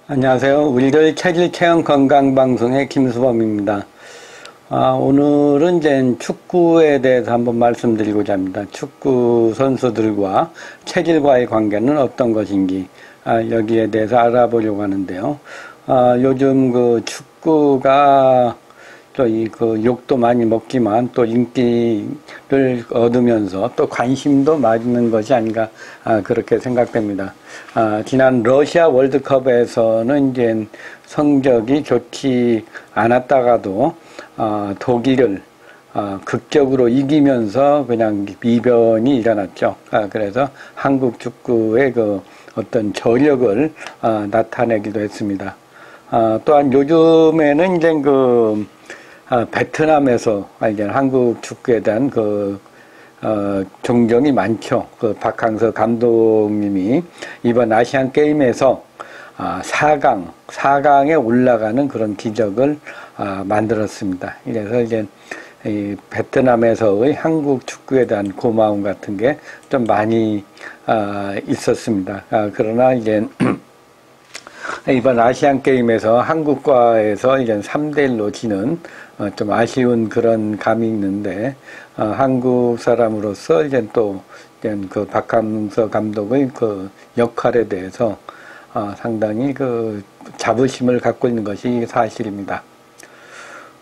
안녕하세요. 우리들 체질 체험 건강 방송의 김수범입니다. 오늘은 이제 축구에 대해서 한번 말씀드리고자 합니다. 축구 선수들과 체질과의 관계는 어떤 것인지 여기에 대해서 알아보려고 하는데요. 요즘 그 축구가 그 욕도 많이 먹지만 또 인기를 얻으면서 또 관심도 많은 것이 아닌가 그렇게 생각됩니다. 지난 러시아 월드컵에서는 이제 성적이 좋지 않았다가도 독일을 극적으로 이기면서 그냥 이변이 일어났죠. 그래서 한국 축구의 그 어떤 저력을 나타내기도 했습니다. 또한 요즘에는 이제 베트남에서 이제 한국 축구에 대한 존경이 많죠. 박항서 감독님이 이번 아시안 게임에서 4강에 올라가는 그런 기적을 만들었습니다. 그래서 이제 이 베트남에서의 한국 축구에 대한 고마움 같은 게 좀 많이 있었습니다. 그러나 이제 이번 아시안 게임에서 한국과에서 이제 3대1로 지는 좀 아쉬운 그런 감이 있는데, 한국 사람으로서 이제 또 그 박항서 감독의 그 역할에 대해서 상당히 그 자부심을 갖고 있는 것이 사실입니다.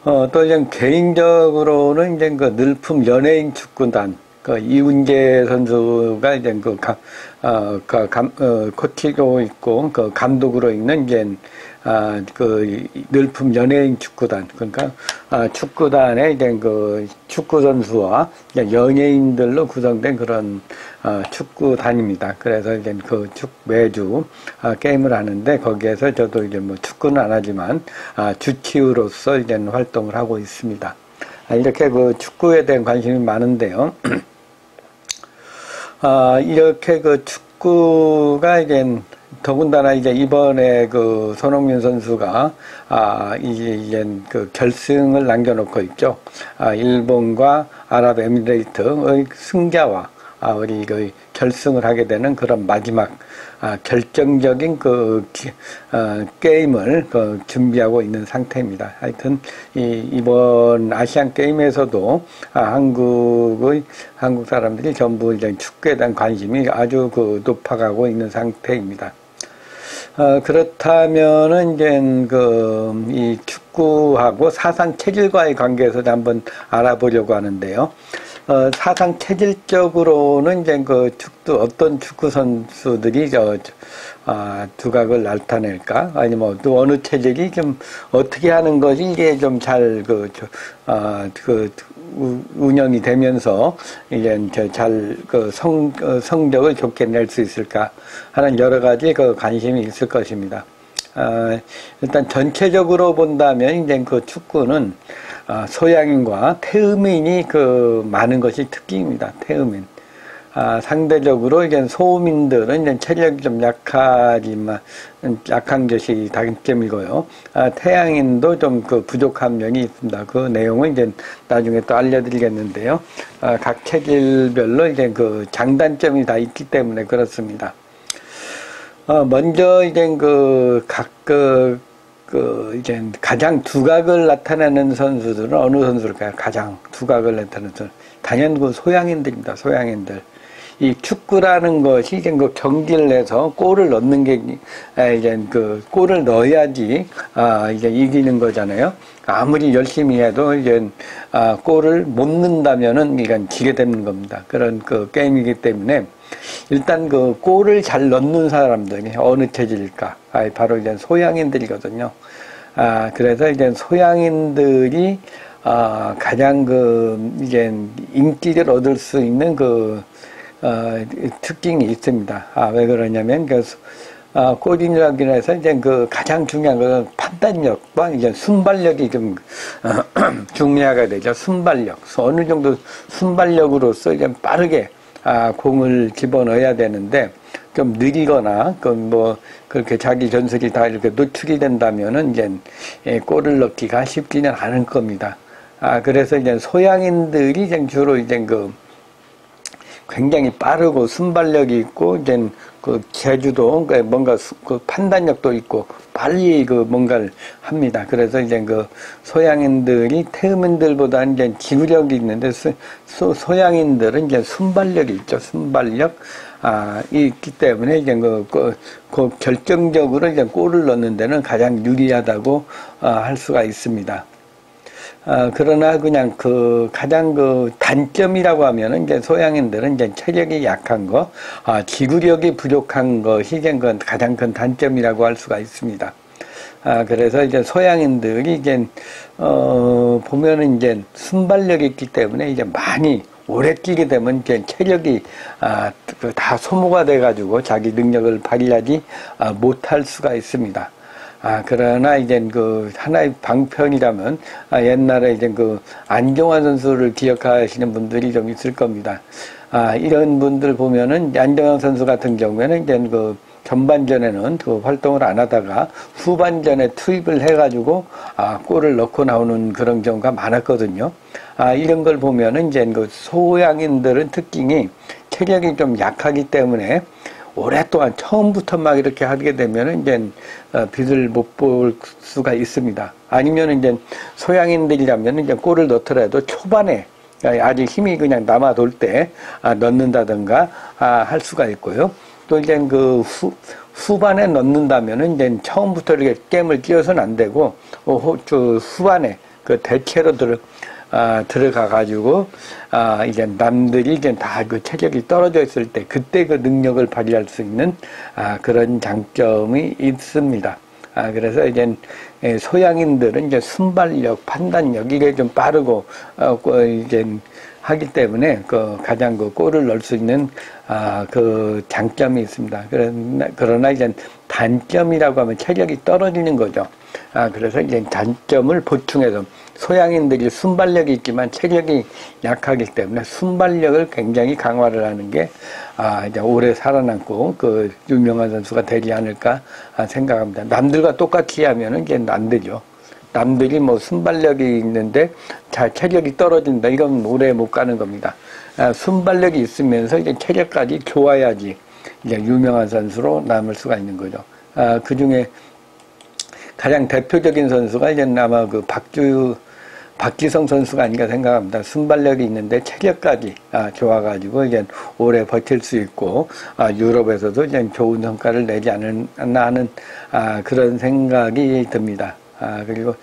또 이제 개인적으로는 이제 그 늘품 연예인 축구단, 이훈재 선수가 이제 코치로 있고, 감독으로 있는 이제, 늘품 연예인 축구단. 그러니까, 축구단에 이제 축구 선수와 연예인들로 구성된 그런, 축구단입니다. 그래서 이제 매주, 게임을 하는데, 거기에서 저도 이제 뭐 축구는 안 하지만, 주치의로서 이제 활동을 하고 있습니다. 이렇게 축구에 대한 관심이 많은데요. 이렇게 축구가 이제 더군다나 이제 이번에 손흥민 선수가 이제 결승을 남겨놓고 있죠. 일본과 아랍에미레이트의 승자와 우리 결승을 하게 되는 그런 마지막 결정적인 게임을 준비하고 있는 상태입니다. 하여튼 이번 아시안 게임에서도 한국 사람들이 전부 이제 축구에 대한 관심이 아주 높아가고 있는 상태입니다. 그렇다면은 이제 이 축구하고 사상 체질과의 관계에서 한번 알아보려고 하는데요. 사상 체질적으로는 이제 어떤 축구 선수들이 두각을 나타낼까? 아니면 또 어느 체질이 좀 어떻게 하는 것이 이게 좀 잘 운영이 되면서 이제 성적을 좋게 낼 수 있을까 하는 여러 가지 관심이 있을 것입니다. 일단 전체적으로 본다면 이제 축구는 소양인과 태음인이 많은 것이 특징입니다. 태음인. 상대적으로 이제 소음인들은 이제 체력이 좀 약한 것이 단점이고요. 태양인도 좀 부족한 면이 있습니다. 그 내용은 이제 나중에 또 알려드리겠는데요. 각 체질별로 이제 장단점이 다 있기 때문에 그렇습니다. 먼저 이제 이제 가장 두각을 나타내는 선수들은 어느 선수일까요? 가장 두각을 나타내는 선수. 당연히 소양인들입니다. 소양인들. 이 축구라는 것이 이제 경기를 내서 골을 넣는 게, 이제 골을 넣어야지, 이제 이기는 거잖아요. 아무리 열심히 해도 이제, 골을 못 넣는다면은 이건 지게 되는 겁니다. 그런 게임이기 때문에, 일단 골을 잘 넣는 사람들이 어느 체질일까? 바로 이제 소양인들이거든요. 그래서 이제 소양인들이, 가장 이제 인기를 얻을 수 있는 특징이 있습니다. 왜 그러냐면, 골인이라고 해서 이제 가장 중요한 것은 판단력과 이제 순발력이 좀, 중요하게 되죠. 순발력. 어느 정도 순발력으로서 이제 빠르게, 공을 집어넣어야 되는데, 좀 느리거나, 그렇게 자기 전술이 다 이렇게 노출이 된다면은 이제, 골을 넣기가 쉽지는 않을 겁니다. 그래서 이제 소양인들이 이제 주로 이제 굉장히 빠르고 순발력이 있고, 이제 그 제주도 뭔가 그 판단력도 있고 빨리 그 뭔가를 합니다. 그래서 이제 그 소양인들이 태음인들보다 이제 지구력이 있는데 소양인들은 이제 순발력이 있죠. 순발력. 있기 때문에 이제 그 결정적으로 이제 골을 넣는 데는 가장 유리하다고 할 수가 있습니다. 그러나 그냥 그 가장 그 단점이라고 하면은 이제 소양인들은 이제 체력이 약한 거, 지구력이 부족한 것이 이제 그 가장 큰 단점이라고 할 수가 있습니다. 그래서 이제 소양인들이 이제 보면은 이제 순발력이 있기 때문에 이제 많이 오래 뛰게 되면 이제 체력이 다 소모가 돼가지고 자기 능력을 발휘하지 못할 수가 있습니다. 그러나 이제 그 하나의 방편이라면 옛날에 이제 그 안정환 선수를 기억하시는 분들이 좀 있을 겁니다. 이런 분들 보면은 안정환 선수 같은 경우에는 이제 그 전반전에는 그 활동을 안 하다가 후반전에 투입을 해가지고 골을 넣고 나오는 그런 경우가 많았거든요. 이런 걸 보면은 이제 그 소양인들은 특징이 체력이 좀 약하기 때문에 오랫동안 처음부터 막 이렇게 하게 되면은 이제 빛을 못 볼 수가 있습니다. 아니면 이제 소양인들이라면 이제 골을 넣더라도 초반에 아직 힘이 그냥 남아 돌 때 넣는다든가 할 수가 있고요. 또 이제 그 후반에 넣는다면은 이제 처음부터 이렇게 게임을 끼워서는 안 되고 후반에 그 대체로 들어가가지고 이제 남들이 이제 다 그 체력이 떨어져 있을 때 그때 그 능력을 발휘할 수 있는 그런 장점이 있습니다. 그래서 이제 소양인들은 이제 순발력, 판단력 이게 좀 빠르고 이제 하기 때문에 그 가장 그 골을 넣을 수 있는 그 장점이 있습니다. 그러나 이제 단점이라고 하면 체력이 떨어지는 거죠. 그래서 이제 단점을 보충해서 소양인들이 순발력이 있지만 체력이 약하기 때문에 순발력을 굉장히 강화를 하는 게 이제 오래 살아남고 그 유명한 선수가 되지 않을까 생각합니다. 남들과 똑같이 하면은 이제 안 되죠. 남들이 뭐 순발력이 있는데 체력이 떨어진다. 이건 오래 못 가는 겁니다. 순발력이 있으면서 이제 체력까지 좋아야지 이제 유명한 선수로 남을 수가 있는 거죠. 그 중에 가장 대표적인 선수가 이제 아마 그 박지성 선수가 아닌가 생각합니다. 순발력이 있는데 체력까지 좋아가지고 이제 오래 버틸 수 있고 유럽에서도 이제 좋은 성과를 내지 않나 하는 그런 생각이 듭니다. 그리고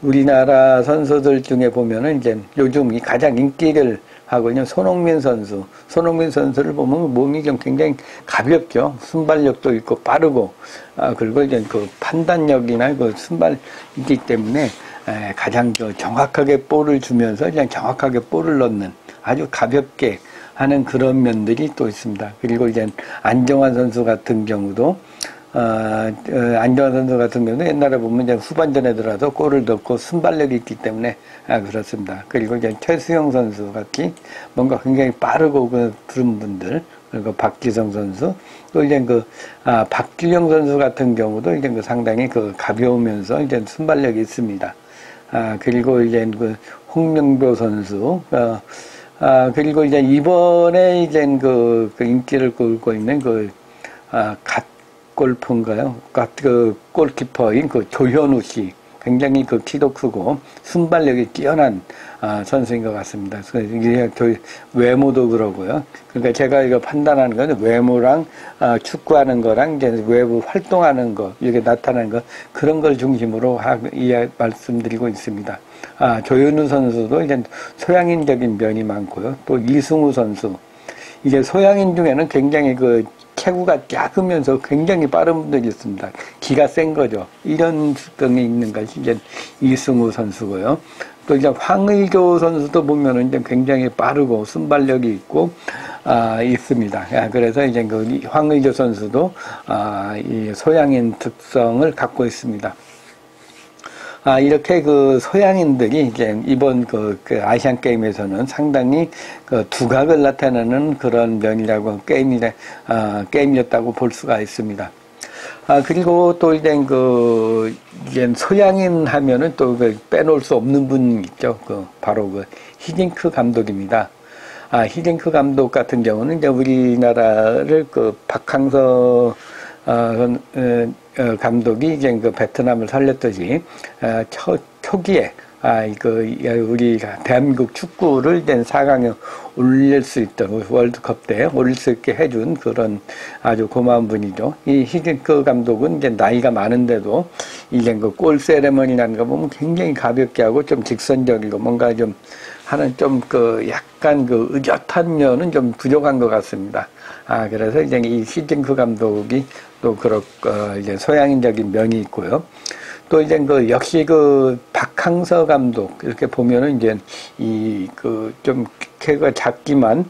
우리나라 선수들 중에 보면은 이제 요즘 가장 인기를 하고 있는 손흥민 선수를 보면 몸이 좀 굉장히 가볍죠. 순발력도 있고 빠르고, 그리고 이제 그 판단력이나 그 순발이기 때문에 가장 정확하게 볼을 주면서 그냥 정확하게 볼을 넣는 아주 가볍게 하는 그런 면들이 또 있습니다. 그리고 이제 안정환 선수 같은 경우도 안정환 선수 같은 경우는 옛날에 보면 이제 후반전에 들어서 골을 넣고 순발력이 있기 때문에 그렇습니다. 그리고 이제 최수영 선수 같이 뭔가 굉장히 빠르고 그런 분들, 그리고 박지성 선수, 또 이제 박주영 선수 같은 경우도 이제 상당히 가벼우면서 이제 순발력이 있습니다. 그리고 이제 홍명보 선수, 그리고 이제 이번에 이제 인기를 끌고 있는 골프인가요? 골키퍼인 조현우 씨. 굉장히 키도 크고 순발력이 뛰어난 선수인 것 같습니다. 이게 외모도 그러고요. 그러니까 제가 이거 판단하는 건 외모랑 축구하는 거랑 이제 외부 활동하는 거, 이게 나타나는 거, 그런 걸 중심으로 말씀드리고 있습니다. 조현우 선수도 이제 소양인적인 면이 많고요. 또 이승우 선수. 이게 소양인 중에는 굉장히 체구가 작으면서 굉장히 빠른 분들이 있습니다. 기가 센 거죠. 이런 특성이 있는 것이 이제 이승우 선수고요. 또 이제 황의조 선수도 보면은 이제 굉장히 빠르고 순발력이 있고, 있습니다. 그래서 이제 황의조 선수도, 이 소양인 특성을 갖고 있습니다. 이렇게 소양인들이 이제 이번 아시안 게임에서는 상당히 두각을 나타내는 그런 면이라고 게임이었다고 볼 수가 있습니다. 그리고 또 이제 이제 소양인 하면은 또 빼놓을 수 없는 분 있죠. 바로 히딩크 감독입니다. 히딩크 감독 같은 경우는 이제 우리나라를 그 박항서 감독이 이제 그 베트남을 살렸듯이 초기에 우리가 대한민국 축구를 된 4강에 올릴 수 있도록 월드컵 때 올릴 수 있게 해준 그런 아주 고마운 분이죠. 이 히딩크 감독은 이제 나이가 많은데도 이제 그 골 세레머니라는 거 보면 굉장히 가볍게 하고 좀 직선적이고 뭔가 좀 하는 좀 약간 의젓한 면은 좀 부족한 것 같습니다. 그래서 이제 이 히딩크 감독이 또 이제 소양인적인 면이 있고요. 또 이제 역시 박항서 감독 이렇게 보면은 이제 좀 키가 작지만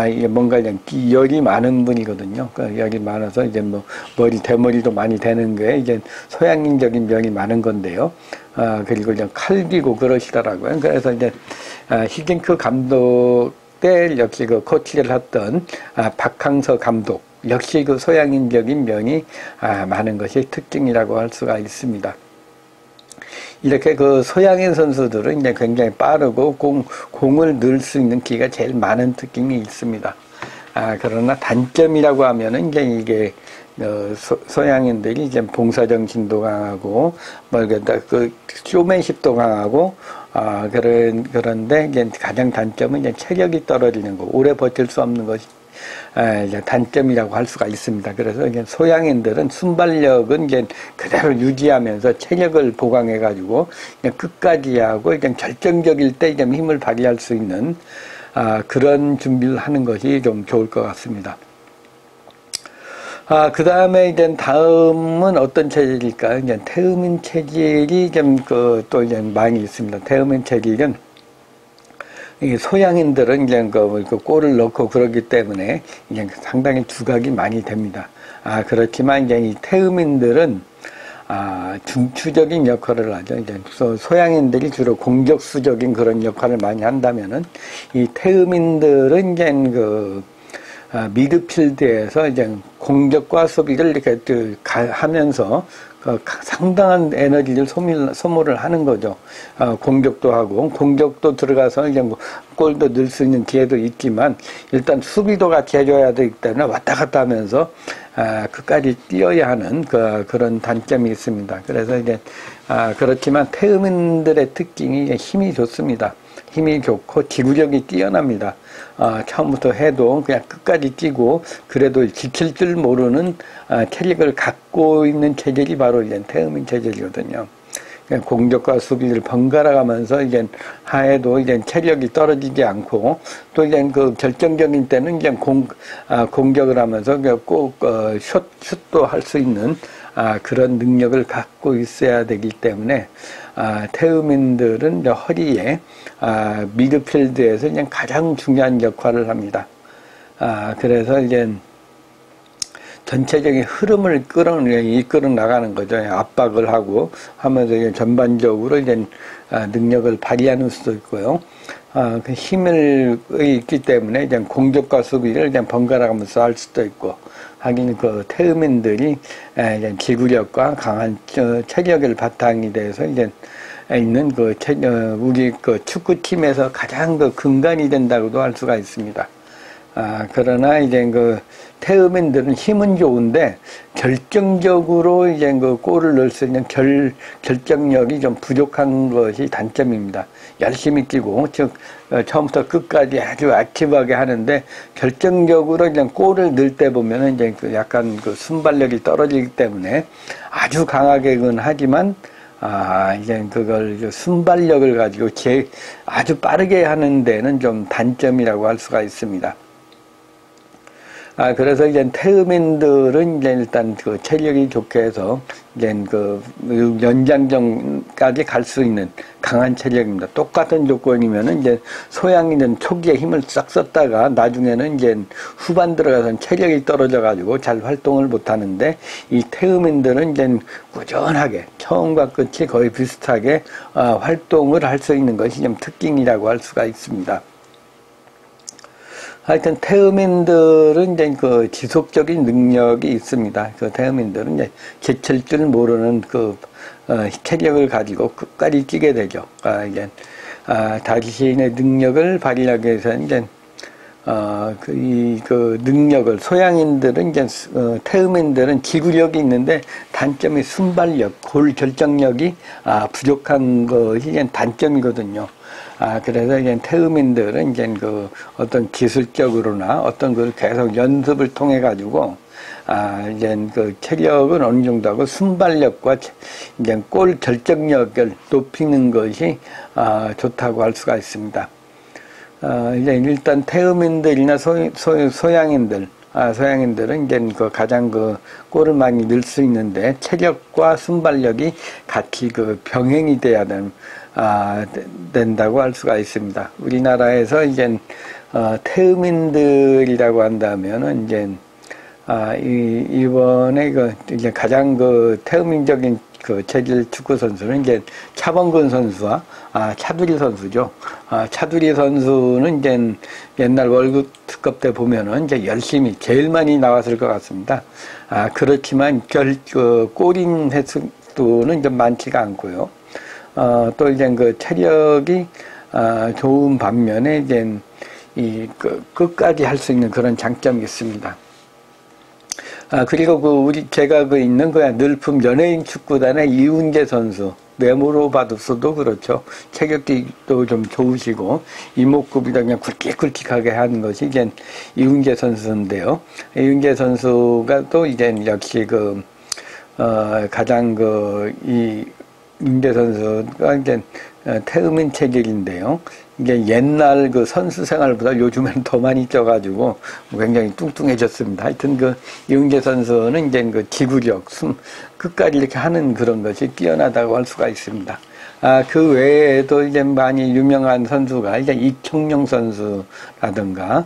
이게 뭔가 그냥 열이 많은 분이거든요. 열이 많아서 이제 대머리도 많이 되는 게 이제 소양인적인 면이 많은 건데요. 그리고 이제 칼기고 그러시더라고요. 그래서 이제 히딩크 감독 때 역시 코치를 했던 박항서 감독 역시 소양인적인 면이 많은 것이 특징이라고 할 수가 있습니다. 이렇게 소양인 선수들은 이제 굉장히 빠르고 공을 넣을 수 있는 기회가 제일 많은 특징이 있습니다. 그러나 단점이라고 하면은 이제 이게 소양인들이 이제 봉사정신도 강하고 쇼맨십도 강하고 그런데 이제 가장 단점은 이제 체력이 떨어지는 거, 오래 버틸 수 없는 것이 이제 단점이라고 할 수가 있습니다. 그래서 이제 소양인들은 순발력은 이제 그대로 유지하면서 체력을 보강해가지고 끝까지 하고 이제 결정적일 때 이제 힘을 발휘할 수 있는 그런 준비를 하는 것이 좀 좋을 것 같습니다. 그 다음에 이제 다음은 어떤 체질일까요? 이제 태음인 체질이 좀 또 이제 많이 있습니다. 태음인 체질은 소양인들은 이제 골을 넣고 그러기 때문에 이제 상당히 두각이 많이 됩니다. 그렇지만 이제 이 태음인들은 중추적인 역할을 하죠. 이제 소양인들이 주로 공격수적인 그런 역할을 많이 한다면은 이 태음인들은 이제 미드필드에서 이제 공격과 수비를 이렇게 하면서 상당한 에너지를 소모를 하는 거죠. 공격도 하고, 공격도 들어가서 이제 골도 넣을 수 있는 기회도 있지만, 일단 수비도 같이 해줘야 되기 때문에 왔다 갔다 하면서, 끝까지 뛰어야 하는 그런 단점이 있습니다. 그래서 이제, 그렇지만 태음인들의 특징이 힘이 좋습니다. 힘이 좋고 지구력이 뛰어납니다. 처음부터 해도 그냥 끝까지 뛰고 그래도 지킬 줄 모르는 체력을 갖고 있는 체질이 바로 이제 태음인 체질이거든요. 공격과 수비를 번갈아 가면서 이제 하에도 이제 체력이 떨어지지 않고 또 이제 결정적인 때는 이제 공격을 하면서 꼭 슛도 할 수 있는 그런 능력을 갖고 있어야 되기 때문에 태음인들은 허리에 미드필드에서 그냥 가장 중요한 역할을 합니다. 그래서 이제 전체적인 흐름을 이끌어 나가는 거죠. 압박을 하고 하면서 이제 전반적으로 이제 능력을 발휘하는 수도 있고요. 그 힘을 있기 때문에 이제 공격과 수비를 이제 번갈아가면서 할 수도 있고. 하긴 태음인들이 이제 지구력과 강한 체력을 바탕이 돼서 이제 있는 우리 축구팀에서 가장 근간이 된다고도 할 수가 있습니다. 그러나 이제 태음인들은 힘은 좋은데 결정적으로 이제 골을 넣을 수 있는 결정력이 좀 부족한 것이 단점입니다. 열심히 뛰고 처음부터 끝까지 아주 액티브하게 하는데 결정적으로 그냥 골을 넣을 때 보면은 이제 약간 순발력이 떨어지기 때문에 아주 강하게는 하지만 이제 그걸 순발력을 가지고 아주 빠르게 하는 데는 좀 단점이라고 할 수가 있습니다. 그래서 이제 태음인들은 이제 일단 체력이 좋게 해서 이제 연장전까지 갈 수 있는 강한 체력입니다. 똑같은 조건이면은 이제 소양인은 초기에 힘을 싹 썼다가 나중에는 이제 후반 들어가서는 체력이 떨어져가지고 잘 활동을 못 하는데 이 태음인들은 이제 꾸준하게 처음과 끝이 거의 비슷하게 활동을 할 수 있는 것이 좀 특징이라고 할 수가 있습니다. 하여튼 태음인들은 이제 지속적인 능력이 있습니다. 태음인들은 이제 지칠 줄 모르는 체력을 가지고 끝까지 뛰게 되죠. 이제 자신의 능력을 발휘하기 위해서 이제 그 능력을, 소양인들은 이제, 태음인들은 지구력이 있는데 단점이 순발력, 골 결정력이, 부족한 것이 이제 단점이거든요. 그래서 이제 태음인들은 이제 그 어떤 기술적으로나 어떤 걸 계속 연습을 통해 가지고, 이제 그 체력은 어느 정도 하고 순발력과 이제 골 결정력을 높이는 것이, 좋다고 할 수가 있습니다. 이제 일단 태음인들이나 소양인들, 소양인들은 이제 그 가장 그 골을 많이 넣을 수 있는데 체력과 순발력이 같이 그 병행이 돼야 된다고 할 수가 있습니다. 우리나라에서 이제 태음인들이라고 한다면은 이제 이번에 이제 가장 태음인적인 체질 축구 선수는 이제 차범근 선수와 차두리 선수죠. 차두리 선수는 이제 옛날 월드컵 때 보면은 이제 열심히 제일 많이 나왔을 것 같습니다. 그렇지만 골인 횟수는 좀 많지가 않고요. 또 이제 그 체력이 좋은 반면에 이제 끝까지 할 수 있는 그런 장점이 있습니다. 그리고 제가 있는 늘품 연예인 축구단의 이훈재 선수, 외모로 봐도서도 그렇죠. 체격도 좀 좋으시고, 이목구비도 그냥 굵직굵직하게 하는 것이 이제 이훈재 선수인데요. 이훈재 선수가 또 이제 역시 가장 이훈재 선수가 이제 태음인 체질인데요. 이게 옛날 선수 생활보다 요즘엔 더 많이 쪄가지고 굉장히 뚱뚱해졌습니다. 하여튼 이훈재 선수는 이제 지구력, 끝까지 이렇게 하는 그런 것이 뛰어나다고 할 수가 있습니다. 그 외에도 이제 많이 유명한 선수가 이제 이청용 선수라든가,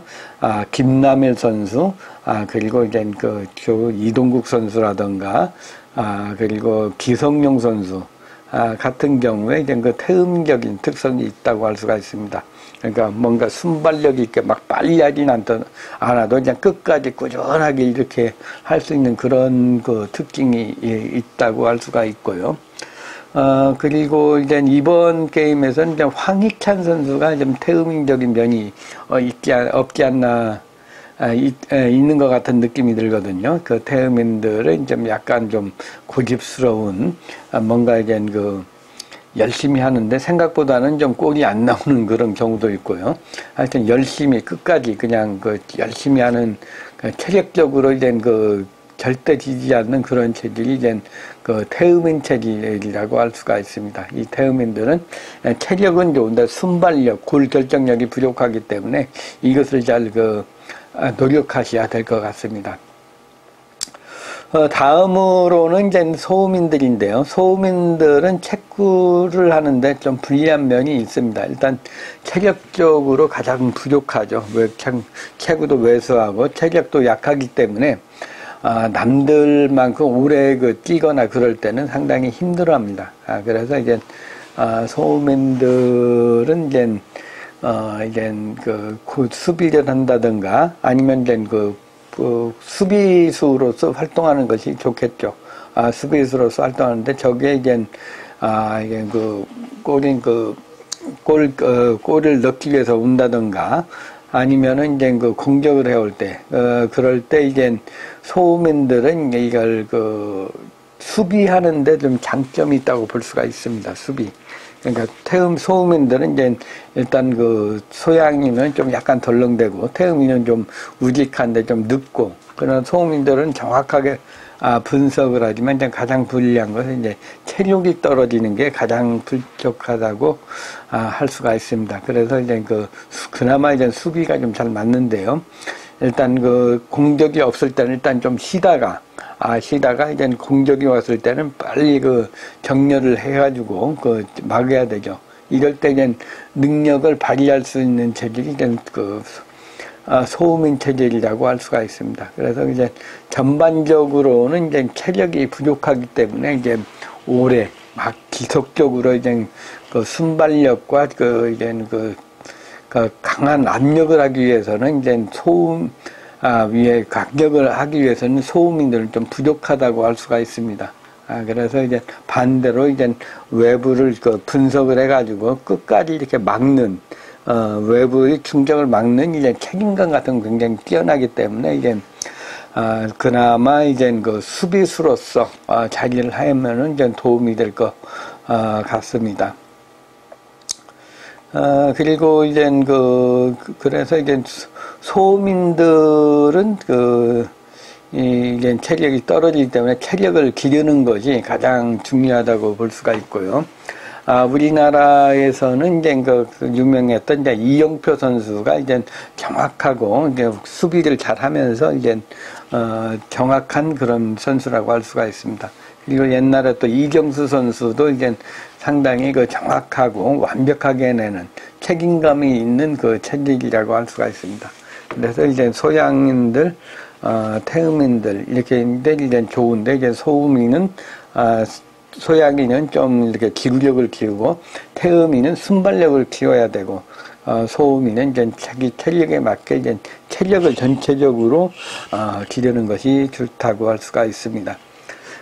김남일 선수, 그리고 이제 이동국 선수라든가, 그리고 기성용 선수, 같은 경우에 이제 태음적인 특성이 있다고 할 수가 있습니다. 그러니까 뭔가 순발력이 있게 막 빨리 하진 않아도 그냥 끝까지 꾸준하게 이렇게 할 수 있는 그런 특징이 있다고 할 수가 있고요. 그리고 이제 이번 게임에서는 이제 황희찬 선수가 좀 태음적인 면이 없지 않나, 있는 것 같은 느낌이 들거든요. 태음인들은 좀 약간 좀 고집스러운, 뭔가 이제 열심히 하는데 생각보다는 좀 골이 안 나오는 그런 경우도 있고요. 하여튼 열심히 끝까지 그냥 열심히 하는, 체력적으로 이제 절대 지지 않는 그런 체질이 이제 태음인 체질이라고 할 수가 있습니다. 이 태음인들은 체력은 좋은데 순발력, 골 결정력이 부족하기 때문에 이것을 잘 노력하셔야 될 것 같습니다. 다음으로는 이제 소음인들인데요. 소음인들은 체구를 하는데 좀 불리한 면이 있습니다. 일단 체력적으로 가장 부족하죠. 체구도 왜소하고 체력도 약하기 때문에 남들만큼 오래 뛰거나 그럴 때는 상당히 힘들어합니다. 그래서 이제 소음인들은 이제 수비를 한다든가 아니면 이제 수비수로서 활동하는 것이 좋겠죠. 수비수로서 활동하는데 저게 이제 이게 골을 넣기 위해서 온다든가 아니면은 이제 공격을 해올 때 그럴 때 이제 소음인들은 이걸 수비하는데 좀 장점이 있다고 볼 수가 있습니다. 수비. 그러니까 소음인들은 이제 일단 소양인은 좀 약간 덜렁대고 태음인은 좀 우직한데 좀 늦고, 그러나 소음인들은 정확하게 분석을 하지만 이제 가장 불리한 것은 이제 체력이 떨어지는 게 가장 부족하다고 할 수가 있습니다. 그래서 이제 그나마 이제 수비가 좀 잘 맞는데요. 일단 공격이 없을 때는 일단 좀 쉬다가 이제 공격이 왔을 때는 빨리 정렬을 해가지고 막아야 되죠. 이럴 때 이제 능력을 발휘할 수 있는 체질이 이제 소음인 체질이라고 할 수가 있습니다. 그래서 이제 전반적으로는 이제 체력이 부족하기 때문에 이제 오래 막 지속적으로 이제 순발력과 강한 압력을 하기 위해서는 이제 위에 강력을 하기 위해서는 소음인들은 좀 부족하다고 할 수가 있습니다. 그래서 이제 반대로 이제 외부를 분석을 해가지고 끝까지 이렇게 막는, 외부의 충격을 막는 이제 책임감 같은 건 굉장히 뛰어나기 때문에 이제, 그나마 이제 그 수비수로서, 자기를 하면은 이제 도움이 될 것, 같습니다. 그리고 이제 그래서 이제 소민들은 이제 체력이 떨어지기 때문에 체력을 기르는 것이 가장 중요하다고 볼 수가 있고요. 우리나라에서는 이제 유명했던 이제 이영표 선수가 이제 정확하고 이제 수비를 잘 하면서 이제, 정확한 그런 선수라고 할 수가 있습니다. 그리고 옛날에 또 이경수 선수도 이제 상당히 정확하고 완벽하게 내는 책임감이 있는 체질이라고 할 수가 있습니다. 그래서 이제 소양인들, 태음인들, 이렇게 이제 좋은데, 이제 소음인은, 소양인은 좀 이렇게 기구력을 키우고, 태음인은 순발력을 키워야 되고, 소음인은 이제 자기 체력에 맞게 이제 체력을 전체적으로, 기르는 것이 좋다고 할 수가 있습니다.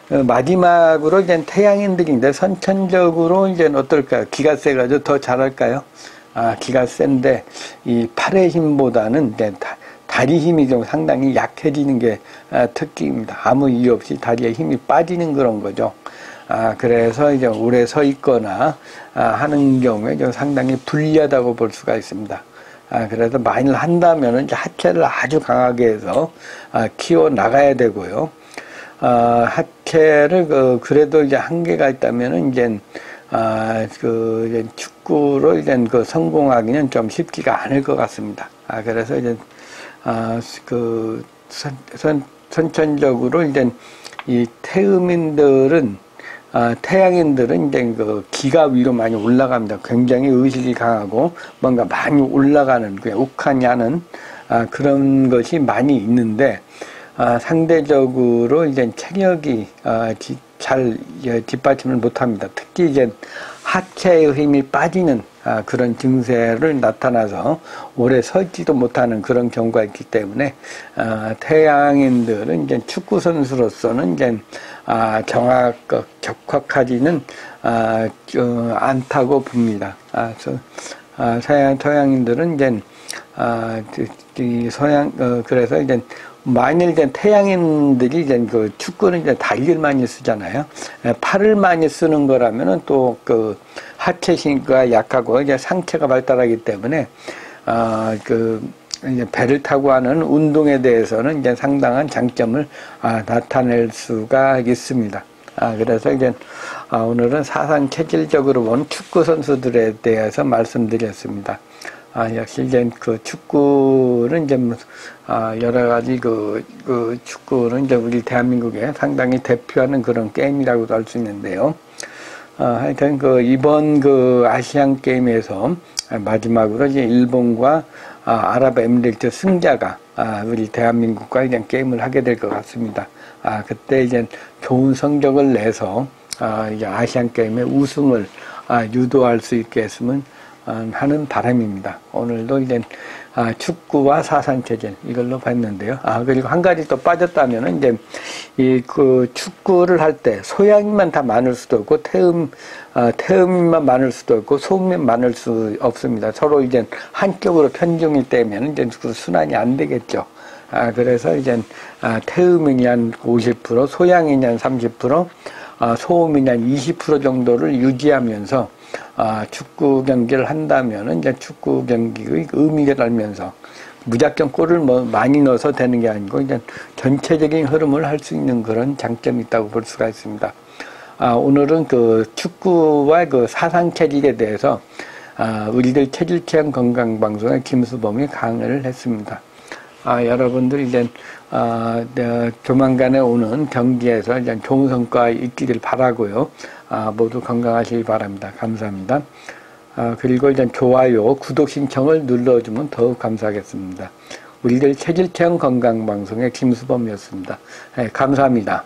마지막으로 이제 태양인들인데 선천적으로 이제 어떨까요? 기가 세가지고 더 잘할까요? 기가 센데 이 팔의 힘보다는 이제 다리 힘이 좀 상당히 약해지는 게 특기입니다. 아무 이유 없이 다리에 힘이 빠지는 그런 거죠. 그래서 이제 오래 서 있거나 하는 경우에 좀 상당히 불리하다고 볼 수가 있습니다. 그래서 만일 한다면은 이제 하체를 아주 강하게 해서 키워 나가야 되고요. 하체를 그래도 이제 한계가 있다면은 이제 이제 축구로 이제 성공하기는 좀 쉽지가 않을 것 같습니다. 그래서 이제 선천적으로 이제 이 태음인들은 태양인들은 이제 기가 위로 많이 올라갑니다. 굉장히 의식이 강하고 뭔가 많이 올라가는 그냥 욱하니 하는 그런 것이 많이 있는데. 상대적으로 이제 체력이 잘 뒷받침을 못합니다. 특히 이제 하체의 힘이 빠지는 그런 증세를 나타나서 오래 서지도 못하는 그런 경우가 있기 때문에 태양인들은 이제 축구 선수로서는 이제 격확하지는 않다고 봅니다. 서양인들은 이제 그래서 이제 만일 이제 태양인들이 이제 축구는 이제 다리를 많이 쓰잖아요. 팔을 많이 쓰는 거라면은 또 하체 힘과 약하고 이제 상체가 발달하기 때문에 이제 배를 타고 하는 운동에 대해서는 이제 상당한 장점을 나타낼 수가 있습니다. 그래서 이제 오늘은 사상 체질적으로 본 축구 선수들에 대해서 말씀드렸습니다. 역시 이제 축구는 이제 여러 가지 축구는 이제 우리 대한민국에 상당히 대표하는 그런 게임이라고도 할 수 있는데요. 하여튼 이번 아시안 게임에서 마지막으로 이제 일본과 아랍에미리트 승자가 우리 대한민국과 이제 게임을 하게 될 것 같습니다. 그때 이제 좋은 성적을 내서 이제 아시안 게임의 우승을 유도할 수 있게 했으면 하는 바람입니다. 오늘도 이제 축구와 사상체질 이걸로 봤는데요. 그리고 한 가지 또 빠졌다면은 이제 축구를 할 때 소양인만 다 많을 수도 없고 태음인만 많을 수도 없고 소음만 많을 수 없습니다. 서로 이제 한쪽으로 편중이 되면 이제 순환이 안 되겠죠. 그래서 이제 태음인이 한 50%, 소양인이 한 30%, 소음인이 한 20% 정도를 유지하면서 축구 경기를 한다면은 이제 축구 경기의 의미를 알면서 무작정 골을 많이 넣어서 되는 게 아니고 이제 전체적인 흐름을 할 수 있는 그런 장점이 있다고 볼 수가 있습니다. 오늘은 축구와 사상 체질에 대해서 우리들 체질 체험 건강 방송의 김수범이 강의를 했습니다. 여러분들 이제 조만간에 오는 경기에서 이제 좋은 성과 있기를 바라고요. 모두 건강하시기 바랍니다. 감사합니다. 그리고 이제 좋아요, 구독 신청을 눌러주면 더욱 감사하겠습니다. 우리들 체질 체험 건강 방송의 김수범이었습니다. 감사합니다.